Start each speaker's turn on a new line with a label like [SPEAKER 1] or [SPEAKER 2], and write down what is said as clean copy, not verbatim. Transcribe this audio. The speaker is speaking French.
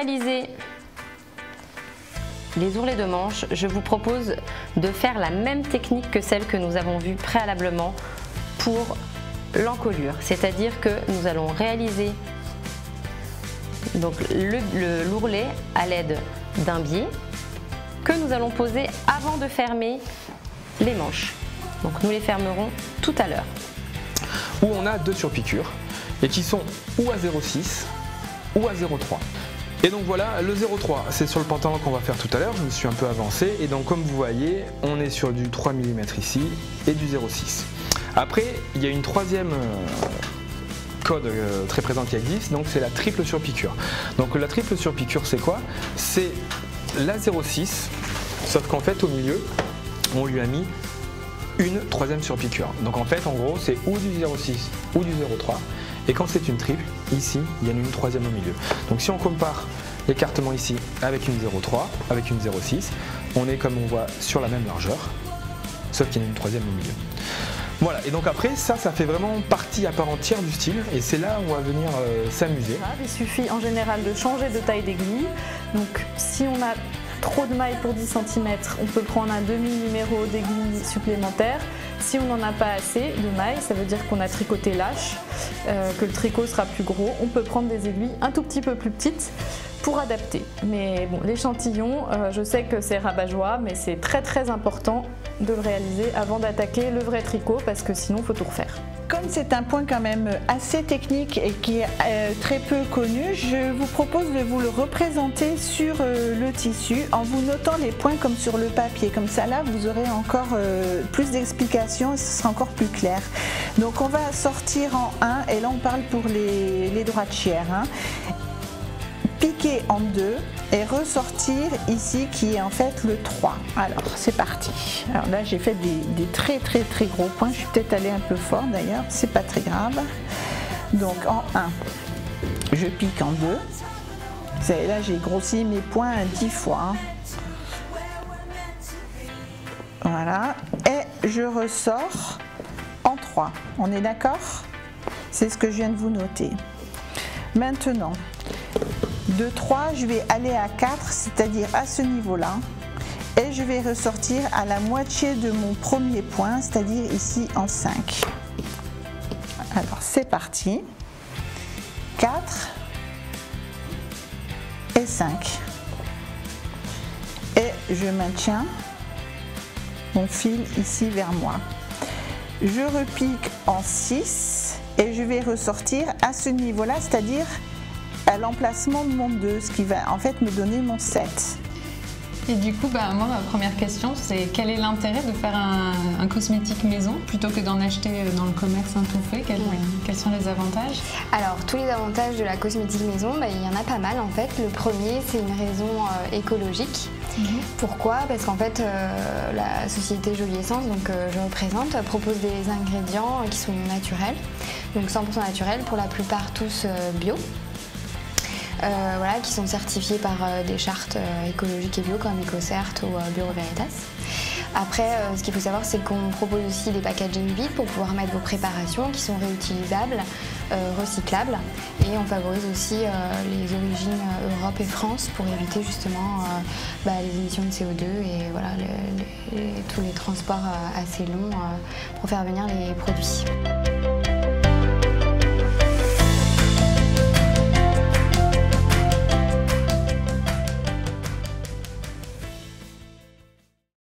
[SPEAKER 1] réaliser les ourlets de manche, je vous propose de faire la même technique que celle que nous avons vue préalablement pour l'encolure. C'est-à-dire que nous allons réaliser l'ourlet à l'aide d'un biais que nous allons poser avant de fermer les manches. Donc nous les fermerons tout à l'heure.
[SPEAKER 2] Où on a 2 surpiqûres et qui sont ou à 0,6 ou à 0,3. Et donc voilà, le 0,3 c'est sur le pantalon qu'on va faire tout à l'heure, je me suis un peu avancé et donc comme vous voyez, on est sur du 3 mm ici et du 0,6. Après, il y a une troisième code très présente qui existe, donc c'est la triple surpiqûre. Donc la triple surpiqûre c'est quoi? C'est la 0,6, sauf qu'en fait au milieu, on lui a mis une troisième surpiqûre. Donc en fait, en gros, c'est ou du 0,6 ou du 0,3. Et quand c'est une triple, ici, il y en a une troisième au milieu. Donc si on compare l'écartement ici avec une 0,3, avec une 0,6, on est comme on voit sur la même largeur, sauf qu'il y en a une troisième au milieu. Voilà, et donc après, ça fait vraiment partie à part entière du style, et c'est là où on va venir s'amuser.
[SPEAKER 3] Il suffit en général de changer de taille d'aiguille. Donc si on a trop de mailles pour 10 cm, on peut prendre un demi-numéro d'aiguille supplémentaire. Si on n'en a pas assez de mailles, ça veut dire qu'on a tricoté lâche, que le tricot sera plus gros. On peut prendre des aiguilles un tout petit peu plus petites pour adapter. Mais bon, l'échantillon, je sais que c'est rabat-joie, mais c'est très important de le réaliser avant d'attaquer le vrai tricot parce que sinon il faut tout refaire.
[SPEAKER 4] Comme c'est un point quand même assez technique et qui est très peu connu, je vous propose de vous le représenter sur le tissu en vous notant les points comme sur le papier. Comme ça là, vous aurez encore plus d'explications et ce sera encore plus clair. Donc on va sortir en 1 et là on parle pour les droitières. Piquer en 2 et ressortir ici qui est en fait le 3. Alors c'est parti. Alors là j'ai fait des très gros points, je suis peut-être allée un peu fort d'ailleurs, c'est pas très grave. Donc en 1, je pique en 2. Vous savez, là j'ai grossi mes points 10 fois. Voilà, et je ressors en 3. On est d'accord? C'est ce que je viens de vous noter. Maintenant, de 3, je vais aller à 4, c'est-à-dire à ce niveau-là, et je vais ressortir à la moitié de mon premier point, c'est-à-dire ici en 5. Alors c'est parti. 4 et 5. Et je maintiens mon fil ici vers moi. Je repique en 6 et je vais ressortir à ce niveau-là, c'est-à-dire à l'emplacement de mon 2, ce qui va en fait me donner mon 7.
[SPEAKER 5] Et du coup, moi, ma première question, c'est quel est l'intérêt de faire un cosmétique maison plutôt que d'en acheter dans le commerce un tout fait? Quels sont les avantages?
[SPEAKER 6] Alors, tous les avantages de la cosmétique maison, il y en a pas mal en fait. Le premier, c'est une raison écologique. Pourquoi? Parce qu'en fait, la société Jolie Essence, donc je représente, propose des ingrédients qui sont naturels, donc 100% naturels, pour la plupart tous bio. Voilà, qui sont certifiés par des chartes écologiques et bio comme EcoCert ou Bureau Veritas. Après, ce qu'il faut savoir, c'est qu'on propose aussi des packaging vides pour pouvoir mettre vos préparations qui sont réutilisables, recyclables, et on favorise aussi les origines Europe et France pour éviter justement les émissions de CO2 et voilà, tous les transports assez longs pour faire venir les produits.